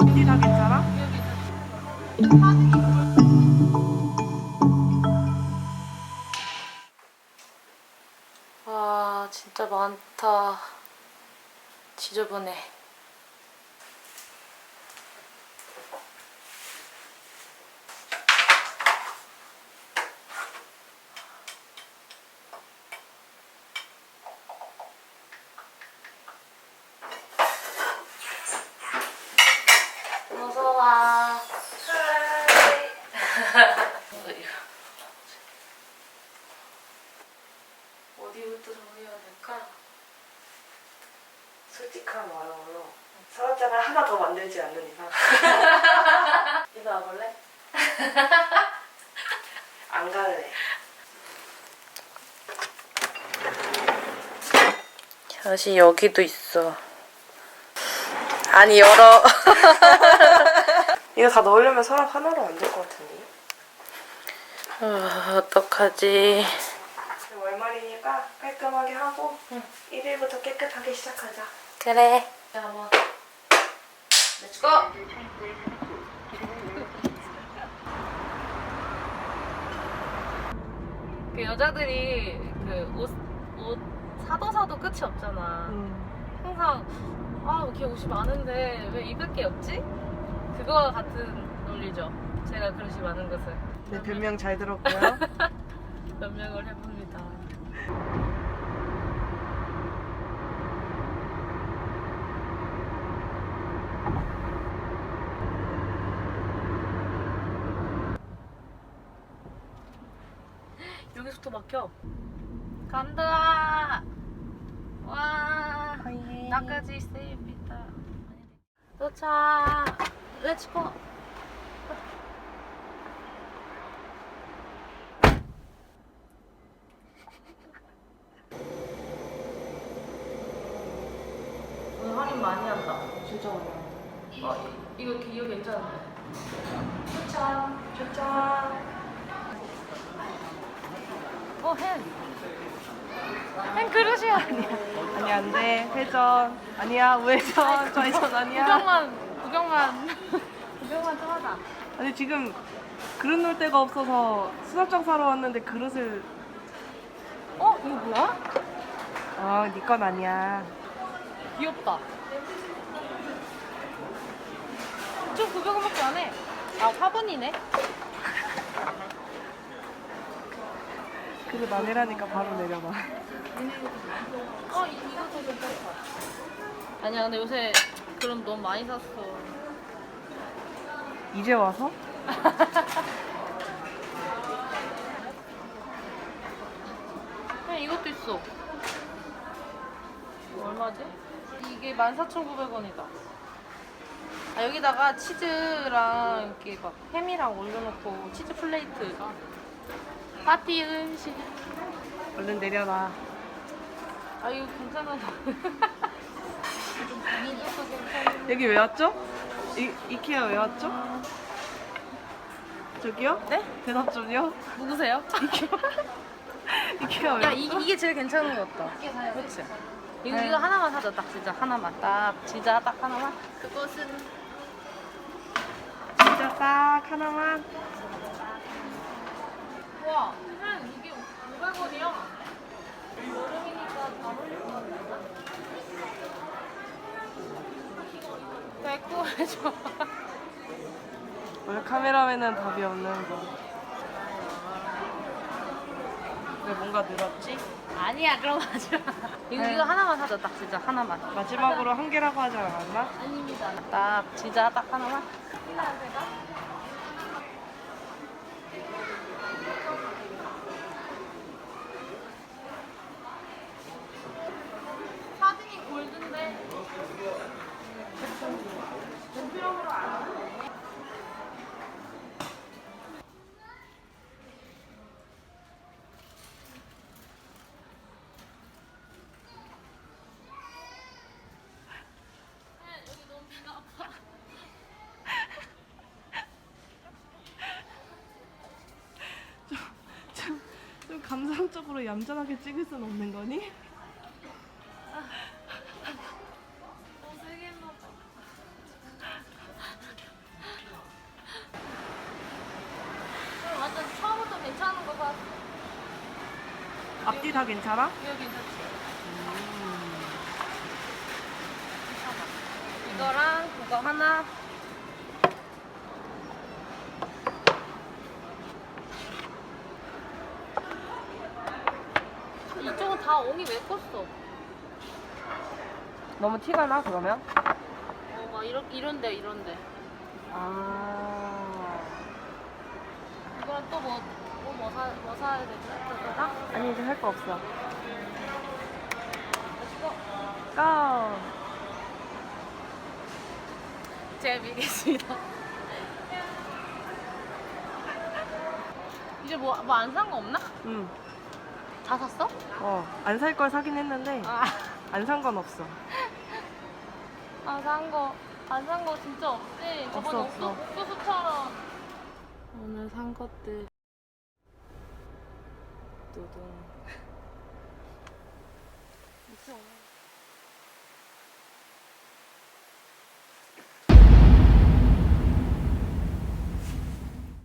어디다 괜찮아? 와, 진짜 많다. 지저분해. 어서 와. 어디부터 정리해야 될까? 솔직한 마음으로 서랍장을 하나 더 만들지 않는 이상 이리 와볼래? 안 갈래. 샷이 여기도 있어. 아니, 열어. 이거 다 넣으려면 서랍 하나로 안 될 것 같은데. 어떡하지? 월말이니까 깔끔하게 하고 1일부터 깨끗하게 시작하자. 그래. 자, 한번. 렛츠고! 그 여자들이 그 옷 사도 끝이 없잖아. 항상 아, 이렇게 옷이 많은데 왜 입을 게 없지? 그거와 같은 논리죠. 제가 그릇이 많은 것을. 네, 변명 잘 들었고요. 변명을 해봅니다. 여기서부터 막혀. 간다. 와. 나까지 세입니다. 도착. 렛츠고. 오늘 할인 많이 한다. 진짜 많이 이거 괜찮은데. 추천. 햄 그릇이야. 아니 안 돼. 회전. 아니야 우회전. 좌회전 아니야. 구경만 좀 하자. 아니 지금 그릇 놓을 데가 없어서 수납장 사러 왔는데 그릇을 이거 뭐야? 네 건 아니야. 귀엽다. 1,900원밖에 안 해. 아, 4분이네. 그릇 안 해라니까 바로 내려놔. 이것도 괜찮다. 아니야, 근데 요새 그런 너무 많이 샀어. 이제 와서? 그냥 이것도 있어. 얼마지? 이게 14,900원이다. 아, 여기다가 치즈랑 이렇게 막 햄이랑 올려놓고 치즈 플레이트. 파티 음식. 얼른 내려놔. 아, 이거 괜찮아. 여기 왜 왔죠? 이케아 왜 왔죠? 저기요? 네? 대답 좀요. 누구세요? 이케아 왜 야, 왔죠? 이게 제일 괜찮은 것 같다. 그치? 이거 하나만 사자, 딱 진짜 하나만. 딱 하나만. 그것은 진짜 딱 하나만. 와, 한 이게 500원이야. 여름이니까 잘 어울릴 것 같아. 데코 해줘. 원래 카메라맨은 답이 없는 거. 왜 뭔가 늘었지? 아니야, 그럼 하지 마. 이거 하나만 사자, 딱 진짜 하나만. 마지막으로 한 개라고 하지 않았나? 아닙니다. 딱 하나만. 사진이 골든데. 수영으로 안 하네. 여기 너무 배가 아파. 감성적으로 얌전하게 찍을 순 없는 거니? 너무 세게 했나 봐. 완전 처음부터 괜찮은 거 같아. 앞뒤 다 괜찮아? 이거 괜찮지? 이거랑 그거 하나. 이쪽은 다 옹이 왜 컸어? 너무 티가 나 그러면? 막 이런데. 아. 이거랑 또 뭐 사야 되지? 그거랑? 아니 이제 할 거 없어. 이거 고! 제가 밀겠습니다. 이제 뭐 안 산 거 없나? 응. 다 샀어? 안 살 걸 사긴 했는데 안 산 건 없어. 안 산 거 진짜 없지? 저번에 없어. 옥수수처럼. 오늘 산 것들. 두둥.